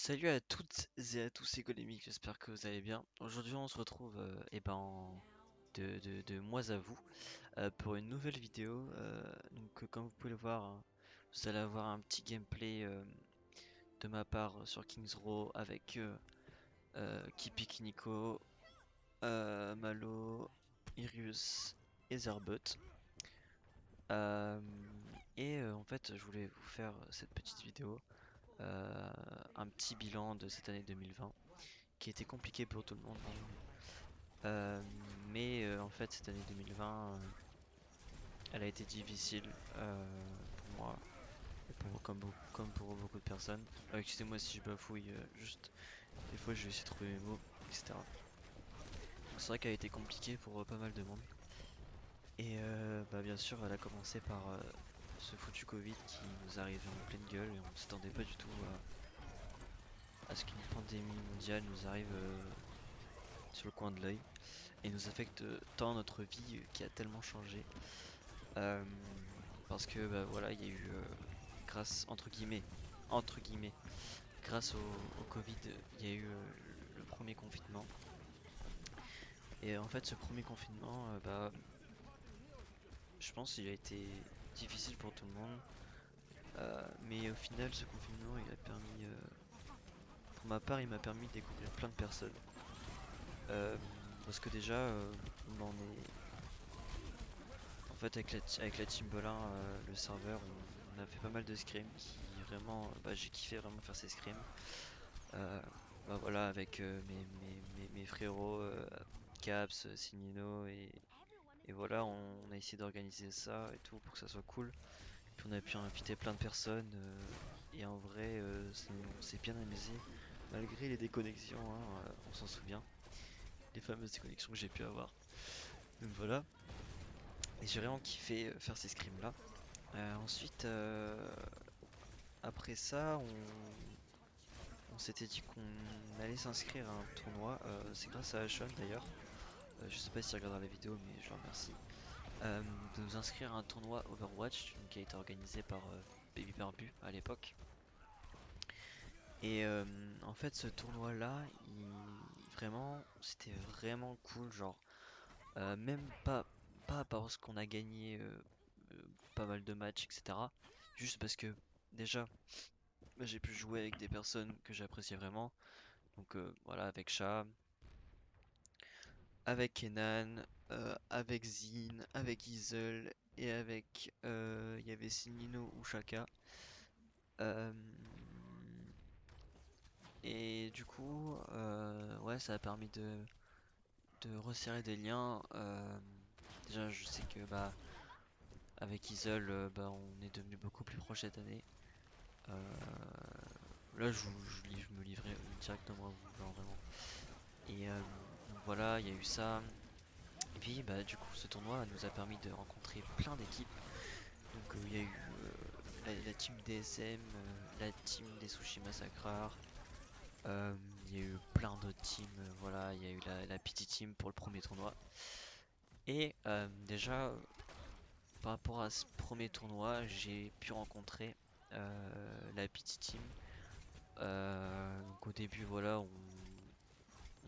Salut à toutes et à tous, c'est Golémique, j'espère que vous allez bien. Aujourd'hui on se retrouve de moi à vous pour une nouvelle vidéo. Comme vous pouvez le voir, hein, vous allez avoir un petit gameplay de ma part sur Kings Row avec Kipik Nico, Malo, Irius et Zerbot. Euh, En fait je voulais vous faire cette petite vidéo, un petit bilan de cette année 2020 qui était compliqué pour tout le monde, hein. En fait, cette année 2020, elle a été difficile pour moi et comme pour beaucoup de personnes. Excusez-moi si je bafouille, juste des fois je vais essayer de trouver mes mots, etc. C'est vrai qu'elle a été compliquée pour pas mal de monde. Bien sûr, elle a commencé par ce foutu Covid qui nous arrivait en pleine gueule et on s'attendait pas du tout à ce qu'une pandémie mondiale nous arrive sur le coin de l'œil et nous affecte tant notre vie qui a tellement changé. Euh, Parce que voilà, il y a eu grâce entre guillemets, grâce au Covid, il y a eu le premier confinement. Et en fait, ce premier confinement, je pense qu'il a été difficile pour tout le monde. Mais au final, ce confinement, il a permis, pour ma part, il m'a permis de découvrir plein de personnes. Euh, Parce que déjà, on en est, en fait, avec la Team Bolin, le serveur, on a fait pas mal de scrims qui vraiment, j'ai kiffé vraiment faire ces scrims. Euh, voilà, avec mes frérots Caps, Signino et voilà, on a essayé d'organiser ça et tout pour que ça soit cool. Puis on a pu inviter plein de personnes et en vrai, on s'est bien amusé malgré les déconnexions, hein, on s'en souvient, les fameuses déconnexions que j'ai pu avoir. Donc voilà, et j'ai vraiment kiffé faire ces scrims là. Ensuite, après ça, on s'était dit qu'on allait s'inscrire à un tournoi. C'est grâce à Ashon d'ailleurs. Je sais pas s'il regardera la vidéo, mais je le remercie. De nous inscrire à un tournoi Overwatch qui a été organisé par Baby Barbu à l'époque. En fait, ce tournoi-là, vraiment, c'était vraiment cool. Genre, même pas parce qu'on a gagné pas mal de matchs, etc. Juste parce que déjà, j'ai pu jouer avec des personnes que j'appréciais vraiment. Donc voilà, avec Sha, avec Kenan, avec Zin, avec Izel et avec il y avait Sinino ou Shaka. Euh, et du coup, ouais, ça a permis de resserrer des liens. Déjà, je sais que avec Izel, on est devenu beaucoup plus proche cette année. Euh, Là, je me livrais directement à vous, genre vraiment. Donc voilà, il y a eu ça. Et puis, du coup, ce tournoi nous a permis de rencontrer plein d'équipes. Donc, il y a eu la team DSM, la team des Sushi Massacrars. Euh, il y a eu plein d'autres teams. Voilà, il y a eu la PT Team pour le premier tournoi. Déjà, par rapport à ce premier tournoi, j'ai pu rencontrer la PT Team. Donc, au début, voilà, on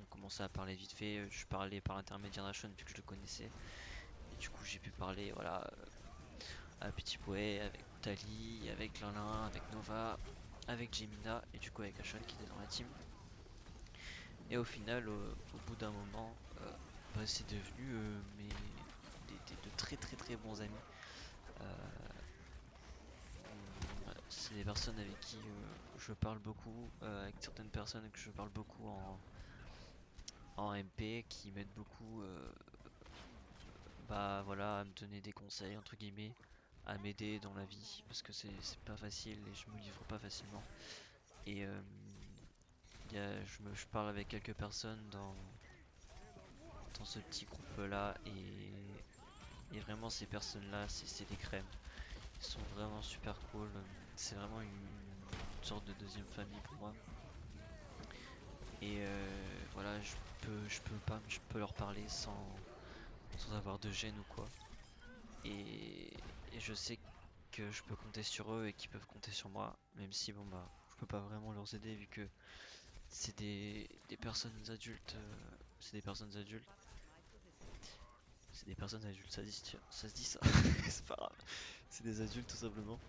commençait à parler vite fait. Je parlais par l'intermédiaire d'Ashon vu que je le connaissais. Et du coup, j'ai pu parler, voilà, à Petit Poet, avec Tali, avec Lin, avec Nova, avec Jemina et du coup avec Ashon qui était dans la team. Et au final, au bout d'un moment, c'est devenu de très très très bons amis. Euh, c'est des personnes avec qui je parle beaucoup, avec certaines personnes que je parle beaucoup en MP, qui m'aident beaucoup, voilà, à me donner des conseils entre guillemets, à m'aider dans la vie, parce que c'est pas facile et je me livre pas facilement. Et je parle avec quelques personnes dans ce petit groupe-là et vraiment ces personnes-là, c'est des crèmes. Ils sont vraiment super cool. C'est vraiment une sorte de deuxième famille pour moi. Voilà, je peux leur parler sans avoir de gêne ou quoi. Et je sais que je peux compter sur eux et qu'ils peuvent compter sur moi, même si bon peux pas vraiment leur aider vu que c'est des personnes adultes. C'est des personnes adultes. C'est des personnes adultes, ça se dit ça. C'est pas grave. C'est des adultes tout simplement.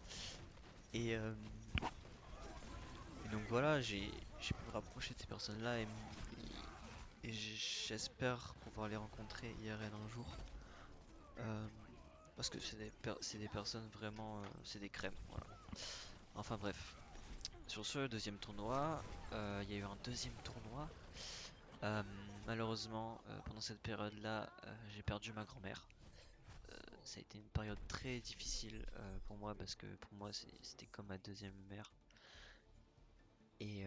Et, euh, et donc voilà, j'ai pu me rapprocher de ces personnes-là et j'espère pouvoir les rencontrer IRL un jour. Euh, Parce que c'est des personnes vraiment, c'est des crèmes, voilà. Enfin bref. Sur ce deuxième tournoi, il y a eu un deuxième tournoi. Euh, Malheureusement, pendant cette période-là, j'ai perdu ma grand-mère. Ça a été une période très difficile pour moi parce que pour moi c'était comme ma deuxième mère. Et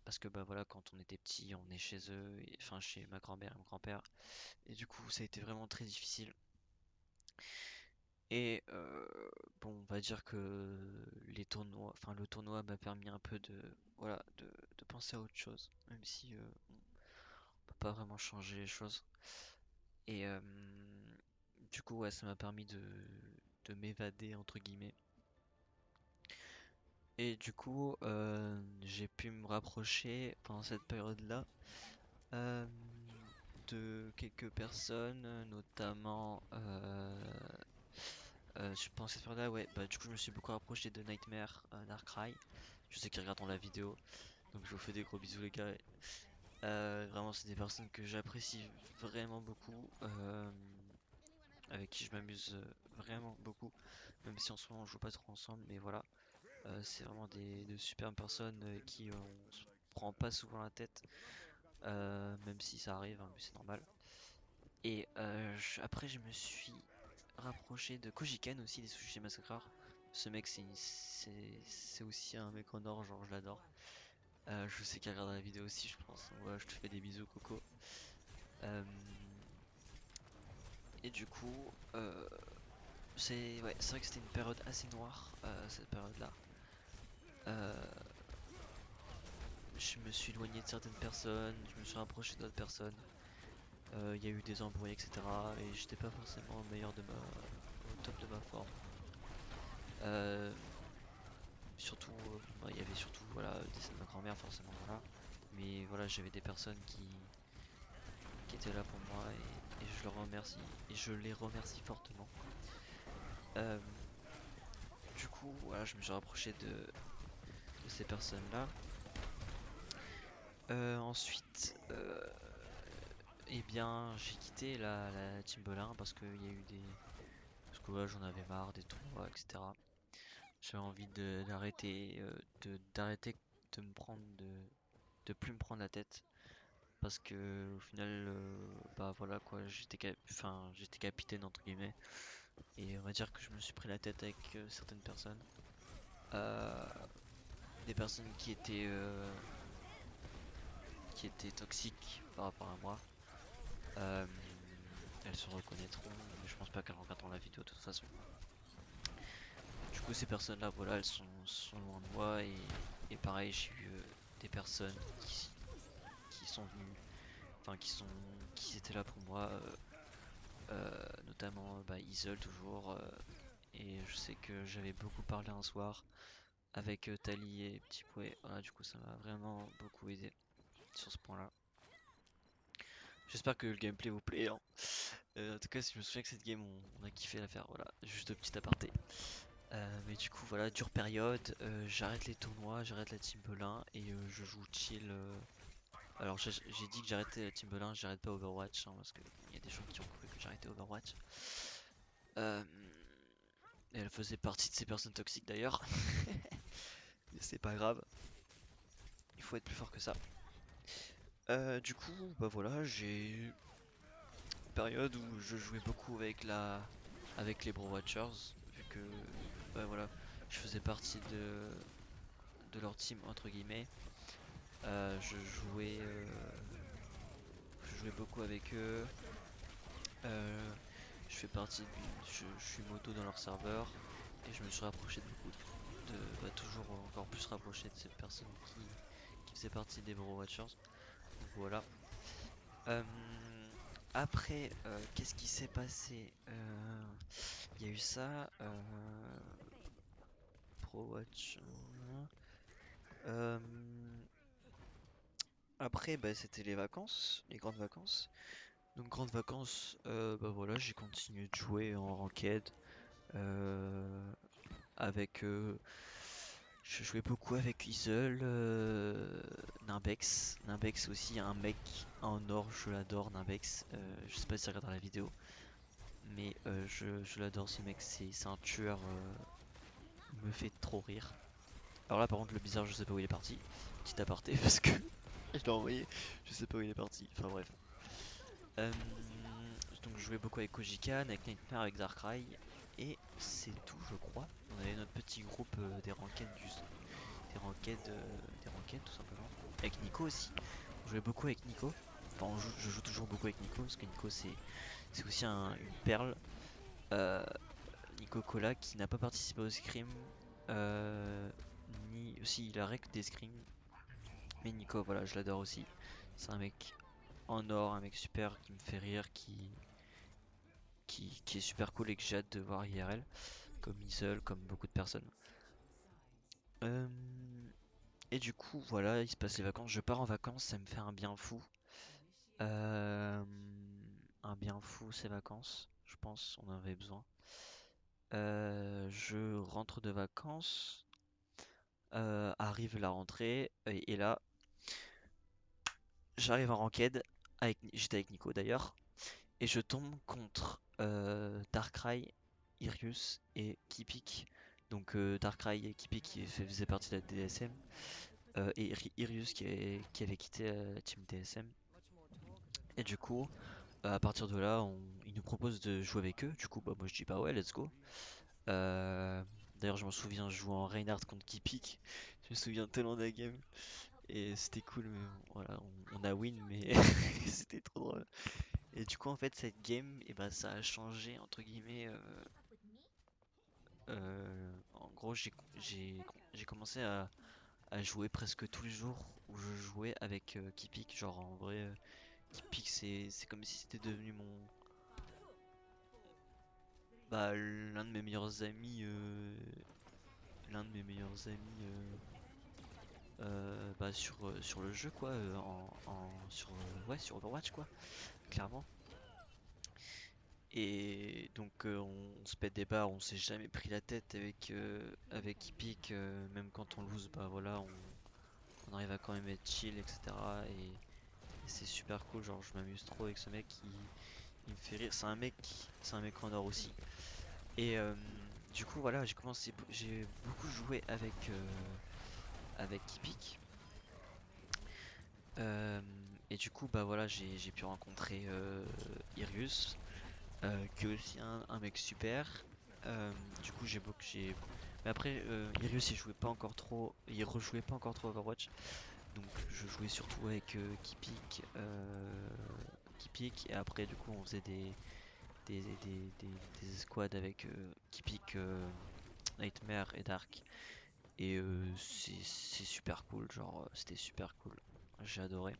parce que bah voilà, quand on était petit, on est chez eux, enfin chez ma grand-mère et mon grand-père. Et du coup, ça a été vraiment très difficile. Et bon, on va dire que les tournois, enfin le tournoi m'a permis un peu voilà, de penser à autre chose, même si on peut pas vraiment changer les choses. Et du coup, ouais, ça m'a permis de m'évader entre guillemets. Et du coup, j'ai pu me rapprocher pendant cette période-là euh, de quelques personnes, notamment, je pense cette période-là, ouais, bah du coup, je me suis beaucoup rapproché de Nightmare, Darkrai. Je sais qu'ils regarderont la vidéo, donc je vous fais des gros bisous les gars. Vraiment, c'est des personnes que j'apprécie vraiment beaucoup, avec qui je m'amuse vraiment beaucoup, même si en ce moment on joue pas trop ensemble, mais voilà. C'est vraiment de super personnes qui on se prend pas souvent la tête, même si ça arrive, hein, mais c'est normal. Et après, je me suis rapproché de Kojiken aussi, des Sushi Massacre. Ce mec, c'est aussi un mec en or, genre je l'adore. Je sais qu'il regarde la vidéo aussi, je pense. Donc voilà, je te fais des bisous, Coco. Euh, et du coup, c'est vrai que c'était une période assez noire, cette période-là. Euh, je me suis éloigné de certaines personnes, je me suis rapproché d'autres personnes. Il y a eu des embrouilles, etc. Et j'étais pas forcément au top de ma forme. Euh, Surtout, bah, il y avait surtout voilà, le décès de ma grand-mère, forcément, voilà. Mais voilà, j'avais des personnes qui étaient là pour moi et je leur remercie. Et je les remercie fortement. Euh, du coup, voilà, je me suis rapproché de ces personnes-là. Ensuite, eh bien, j'ai quitté la Team Belin parce qu'il y a eu des. Parce que voilà, j'en avais marre des tournois, etc. J'avais envie d'arrêter, d'arrêter de me prendre de plus me prendre la tête parce que au final, bah voilà quoi, j'étais capitaine entre guillemets et on va dire que je me suis pris la tête avec certaines personnes, Euh, des personnes qui étaient toxiques par rapport à moi. Euh, Elles se reconnaîtront, mais je pense pas qu'elles regarderont la vidéo de toute façon. Du coup, ces personnes-là, voilà, sont loin de moi et pareil, j'ai eu des personnes qui sont venues, enfin qui étaient là pour moi, notamment bah, Isol toujours. Et je sais que j'avais beaucoup parlé un soir avec Tali et Petit Pouet. Voilà, du coup, ça m'a vraiment beaucoup aidé sur ce point-là. J'espère que le gameplay vous plaît, hein. En tout cas, si je me souviens que cette game, on a kiffé la faire. Voilà, juste petit aparté. Mais du coup, voilà, dure période. J'arrête les tournois, j'arrête la Timberlin et je joue chill. Alors, j'ai dit que j'arrêtais la Timberlin, j'arrête pas Overwatch hein, parce qu'il y a des gens qui ont cru que j'arrêtais Overwatch. Euh, et elle faisait partie de ces personnes toxiques d'ailleurs. Mais c'est pas grave, il faut être plus fort que ça. Du coup, bah voilà, j'ai eu une période où je jouais beaucoup avec les Bro Watchers, vu que bah voilà, je faisais partie de leur team entre guillemets. Euh, je jouais, euh, je jouais beaucoup avec eux. Euh, je fais partie je suis moto dans leur serveur et je me suis rapproché de beaucoup bah, toujours encore plus rapproché de cette personne qui faisait partie des Bro Watchers. Donc voilà. Euh, Après, qu'est-ce qui s'est passé? Il y a eu ça, Pro Watch. après, bah, c'était les vacances, les grandes vacances. Donc grandes vacances, bah voilà, j'ai continué de jouer en ranked euh, avec. Je jouais beaucoup avec Weasel, Nimbex. Nimbex aussi, un mec en or, je l'adore, Nimbex. Je sais pas si tu regardes la vidéo, mais je l'adore ce mec, c'est un tueur, il me fait trop rire. Alors là, par contre, le bizarre, je sais pas où il est parti. Petit aparté, parce que je l'ai envoyé, je sais pas où il est parti. Enfin bref. Euh, donc je jouais beaucoup avec Kojikan, avec Nightmare, avec Darkrai, et c'est tout, je crois. On avait notre petit groupe des ranked tout simplement. Avec Nico aussi. On jouait beaucoup avec Nico. Enfin, je joue toujours beaucoup avec Nico parce que Nico c'est aussi une perle. Euh, Nico Cola qui n'a pas participé au scrim, ni aussi il a rec des scrims. Mais Nico, voilà, je l'adore aussi. C'est un mec en or, un mec super qui me fait rire, qui est super cool et que j'ai hâte de voir IRL, comme Isol, comme beaucoup de personnes. Euh, et du coup, voilà, il se passe les vacances. Je pars en vacances, ça me fait un bien fou. Euh, un bien fou ces vacances, je pense, on en avait besoin. Je rentre de vacances, arrive la rentrée, et là, j'arrive en ranked, j'étais avec Nico d'ailleurs, et je tombe contre Darkrai, Irius et Kipik. Donc Darkrai et Kipik qui faisaient partie de la DSM, et Irius qui avait quitté la team DSM. Et du coup, à partir de là, ils nous proposent de jouer avec eux. Du coup, bah, moi je dis bah ouais, let's go. Euh, D'ailleurs, je m'en souviens, je jouais en Reinhardt contre Kipik. Je me souviens tellement de la game. Et c'était cool, mais bon, voilà, on a win, mais c'était trop drôle. Et du coup, en fait, cette game, et bah, ça a changé, entre guillemets. En gros, j'ai commencé à jouer presque tous les jours où je jouais avec Kipik. Genre, en vrai, Kipik, c'est comme si c'était devenu l'un de mes meilleurs amis. L'un de mes meilleurs amis sur le jeu, quoi. Ouais, sur Overwatch, quoi, clairement. Et donc on se pète des barres, on s'est jamais pris la tête avec Epic, même quand on lose, bah voilà, on arrive à quand même être chill, etc. Et c'est super cool, genre je m'amuse trop avec ce mec, il me fait rire, c'est un mec en or aussi. Et du coup voilà, j'ai beaucoup joué avec Epic. Euh, et du coup bah voilà, j'ai pu rencontrer Irius. Qui est aussi un mec super. Du coup, Mais après, Irius, il rejouait pas encore trop Overwatch. Donc, je jouais surtout avec Kipik. Et après, du coup, on faisait des escouades avec Kipik, Nightmare et Dark. Et c'est super cool. Genre, c'était super cool. J'ai adoré.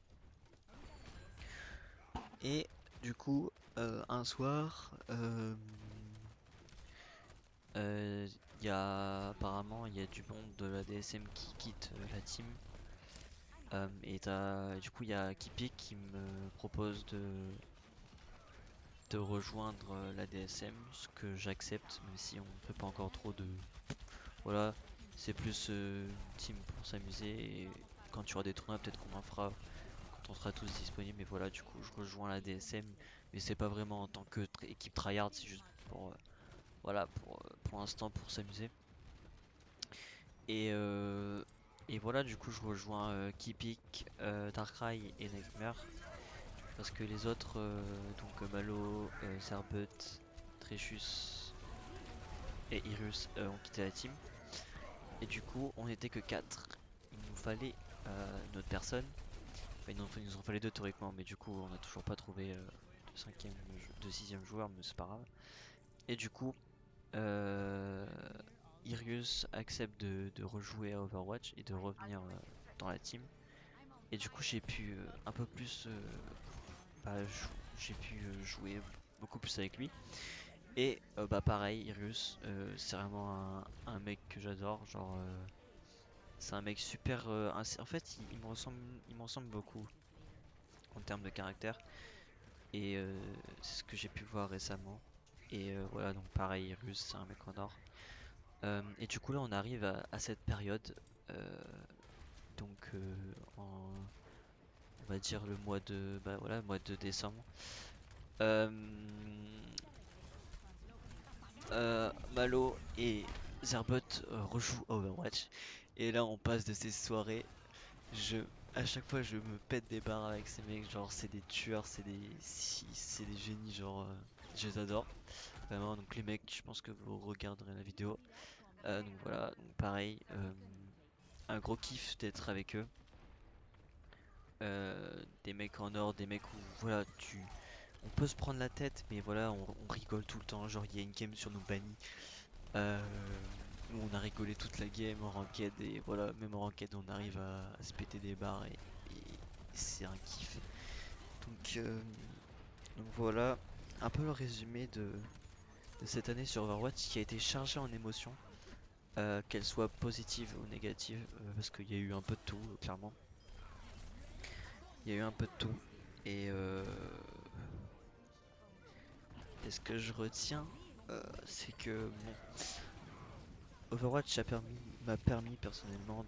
Et du coup, un soir, Euh, apparemment il y a du monde de la DSM qui quitte la team. Du coup il y a Kipik qui me propose de rejoindre la DSM, ce que j'accepte, même si on ne fait pas encore trop de. Voilà, c'est plus une team pour s'amuser. Et quand tu auras des tournois, peut-être qu'on en fera quand on sera tous disponibles. Mais voilà, du coup je rejoins la DSM, mais c'est pas vraiment en tant que équipe tryhard, c'est juste voilà, pour l'instant pour s'amuser. Et, euh, et voilà, du coup, je rejoins Kipik, Darkrai et Nightmare. Parce que les autres, donc Malo, Zerbut, Trechus et Irus, ont quitté la team. Et du coup, on n'était que 4. Il nous fallait notre personne. Enfin, il nous en fallait 2 théoriquement, mais du coup, on n'a toujours pas trouvé de sixième joueur, mais c'est pas grave. Et du coup, euh, Irius accepte de rejouer à Overwatch et de revenir dans la team. Et du coup, j'ai pu un peu plus. J'ai pu jouer beaucoup plus avec lui. Et bah pareil, Irius, c'est vraiment un mec que j'adore. Genre, C'est un mec super. En fait, il me ressemble beaucoup en termes de caractère. Et c'est ce que j'ai pu voir récemment. Et voilà, donc pareil, Russe, c'est un mec en or. Et du coup, là, on arrive à cette période. euh, donc, on va dire le mois de, bah voilà, mois de décembre. Euh, Malo et Zerbot rejouent à Overwatch. Et là, on passe de ces soirées. Je, à chaque fois, je me pète des barres avec ces mecs. Genre, c'est des tueurs, c'est des génies. Genre, je les adore. Vraiment, donc les mecs, je pense que vous regarderez la vidéo. Donc voilà, donc pareil, un gros kiff d'être avec eux. Des mecs en or, des mecs où voilà, on peut se prendre la tête, mais voilà, on rigole tout le temps. Genre, il y a une game sur nos bannis euh, où on a rigolé toute la game en ranked et voilà, même en ranked, on arrive à se péter des barres et c'est un kiff. Donc, euh, donc voilà, un peu le résumé de cette année sur Overwatch qui a été chargée en émotions. Qu'elle soit positive ou négative, parce qu'il y a eu un peu de tout, clairement. Il y a eu un peu de tout. Et, et ce que je retiens, c'est que bon, Overwatch m'a permis personnellement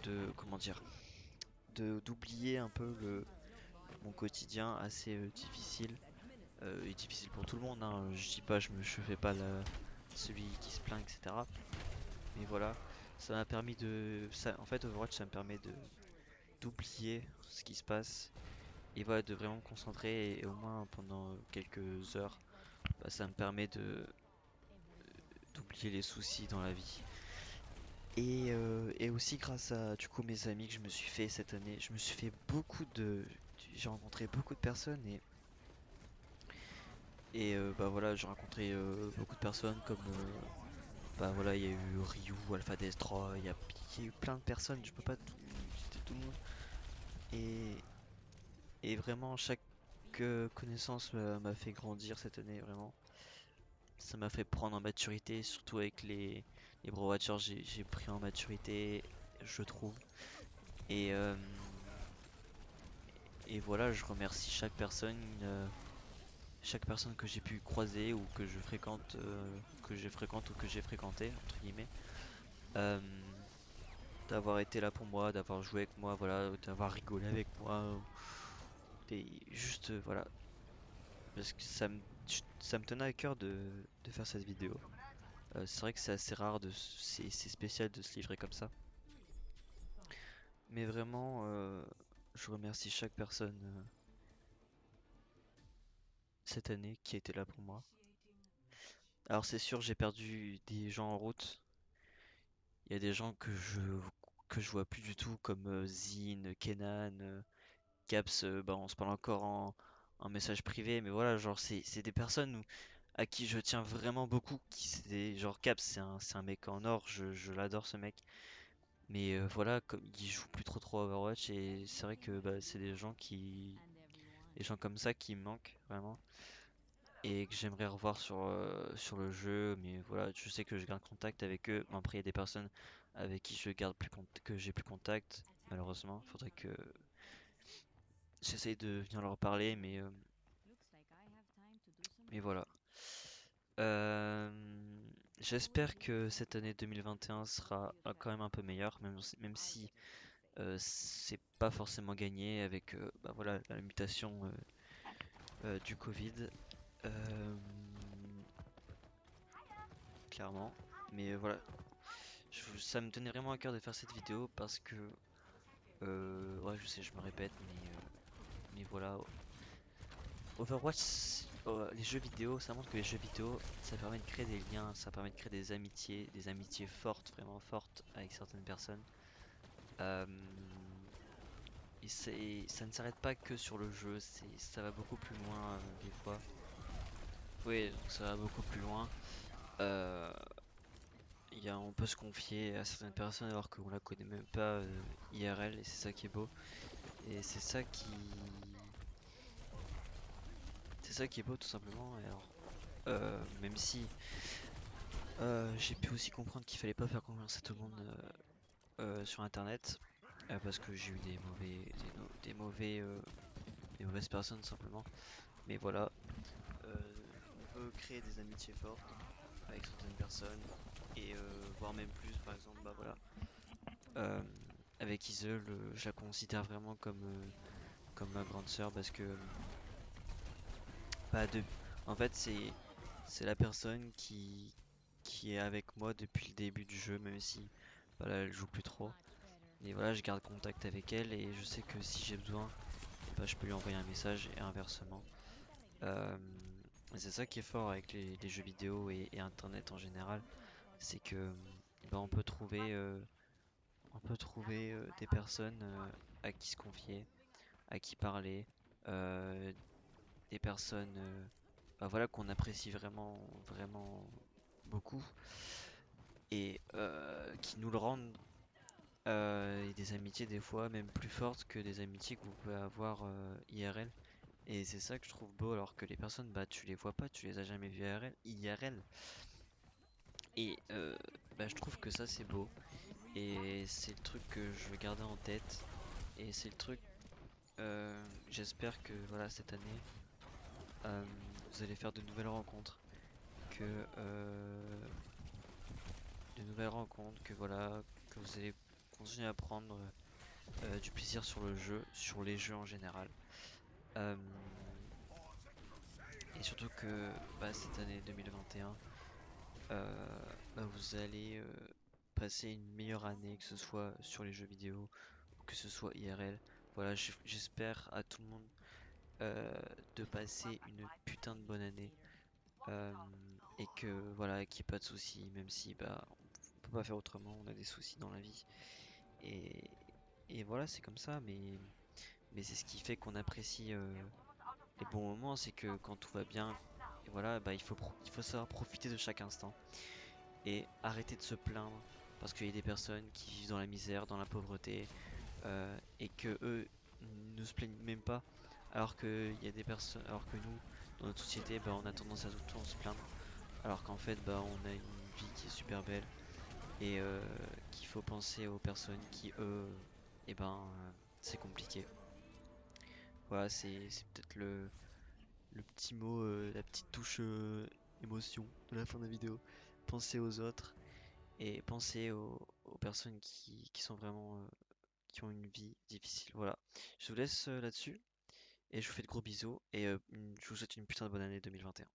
de comment dire, d'oublier un peu mon quotidien assez difficile et difficile pour tout le monde. Hein. Je dis pas, je fais pas celui qui se plaint, etc. Mais voilà, ça m'a permis en fait, Overwatch, ça me permet de d'oublier ce qui se passe et voilà de vraiment me concentrer et au moins pendant quelques heures bah, ça me permet de d'oublier les soucis dans la vie et aussi grâce à du coup mes amis que je me suis fait cette année je me suis fait j'ai rencontré beaucoup de personnes et bah voilà j'ai rencontré beaucoup de personnes comme bah voilà il y a eu Ryu, Alpha Destroy, il y a eu plein de personnes je peux pas tout citer tout le monde et et vraiment chaque connaissance m'a fait grandir cette année vraiment. Ça m'a fait prendre en maturité, surtout avec les Bro Watchers, j'ai pris en maturité, je trouve. Et, euh, et voilà, je remercie chaque personne que j'ai pu croiser ou que je fréquente ou que j'ai fréquenté, entre guillemets, euh, d'avoir été là pour moi, d'avoir joué avec moi, voilà, d'avoir rigolé avec moi, juste, voilà, parce que ça me tenait à cœur de faire cette vidéo. C'est vrai que c'est assez rare c'est spécial de se livrer comme ça. Mais vraiment, je remercie chaque personne cette année qui a été là pour moi. Alors c'est sûr, j'ai perdu des gens en route. Il y a des gens que je vois plus du tout, comme Zine, Kenan, Caps. Bah, on se parle encore en message privé, mais voilà, genre c'est des personnes à qui je tiens vraiment beaucoup. Genre Caps, c'est un mec en or. Je l'adore ce mec. Mais voilà, comme il joue plus trop à Overwatch et c'est vrai que bah, c'est des gens comme ça qui me manquent vraiment et que j'aimerais revoir sur le jeu. Mais voilà, je sais que je garde contact avec eux. Mais après, il y a des personnes avec qui que j'ai plus contact. Malheureusement, faudrait que j'essaye de venir leur parler, mais voilà. Euh, J'espère que cette année 2021 sera quand même un peu meilleure, même si c'est pas forcément gagné avec bah voilà, la mutation du Covid, euh, clairement. Mais voilà, ça me tenait vraiment à cœur de faire cette vidéo parce que, ouais, je sais, je me répète, mais voilà, Overwatch, les jeux vidéo, ça montre que les jeux vidéo, ça permet de créer des liens, ça permet de créer des amitiés fortes, vraiment fortes avec certaines personnes. Euh, ça ne s'arrête pas que sur le jeu, ça va beaucoup plus loin des fois. Oui, donc ça va beaucoup plus loin. Euh, on peut se confier à certaines personnes alors qu'on la connaît même pas IRL et c'est ça qui est beau. Et c'est ça qui est beau tout simplement. Et alors, même si J'ai pu aussi comprendre qu'il fallait pas faire confiance à tout le monde sur internet parce que j'ai eu des mauvaises personnes simplement. Mais voilà, on peut créer des amitiés fortes avec certaines personnes et voire même plus. Par exemple, bah voilà, euh, avec Isle, je la considère vraiment comme ma grande sœur parce que bah de, en fait c'est la personne qui est avec moi depuis le début du jeu, même si voilà, elle joue plus trop. Et voilà, je garde contact avec elle et je sais que si j'ai besoin, et bah, je peux lui envoyer un message et inversement. Euh, et c'est ça qui est fort avec les jeux vidéo et Internet en général, c'est que bah, on peut trouver des personnes à qui se confier, à qui parler, euh, des personnes bah, voilà, qu'on apprécie vraiment beaucoup et qui nous le rendent. Et des amitiés des fois même plus fortes que des amitiés que vous pouvez avoir IRL. Et c'est ça que je trouve beau alors que les personnes, bah tu les vois pas, tu les as jamais vues IRL. Et bah, je trouve que ça c'est beau. Et c'est le truc que je veux garder en tête. Et c'est le truc, j'espère que voilà cette année, vous allez faire de nouvelles rencontres. Que de nouvelles rencontres, que voilà, que vous allez continuer à prendre du plaisir sur le jeu, sur les jeux en général. Euh, et surtout que bah, cette année 2021, bah, vous allez passer une meilleure année, que ce soit sur les jeux vidéo ou que ce soit IRL. Voilà, j'espère à tout le monde euh, de passer une putain de bonne année euh, et que voilà, qu'il n'y ait pas de soucis, même si bah on peut pas faire autrement, on a des soucis dans la vie et, et voilà, c'est comme ça, mais c'est ce qui fait qu'on apprécie les bons moments, c'est que quand tout va bien, et voilà, bah il faut savoir profiter de chaque instant et arrêter de se plaindre parce qu'il y a des personnes qui vivent dans la misère, dans la pauvreté et que eux ne se plaignent même pas, alors que il y a des personnes, alors que nous, dans notre société, bah, on a tendance à tout le temps se plaindre, alors qu'en fait, bah, on a une vie qui est super belle et qu'il faut penser aux personnes qui eux, et ben, c'est compliqué. Voilà, c'est peut-être le petit mot, la petite touche émotion de la fin de la vidéo. Pensez aux autres et pensez aux personnes qui sont vraiment qui ont une vie difficile. Voilà. Je vous laisse là-dessus et je vous fais de gros bisous et je vous souhaite une putain de bonne année 2021.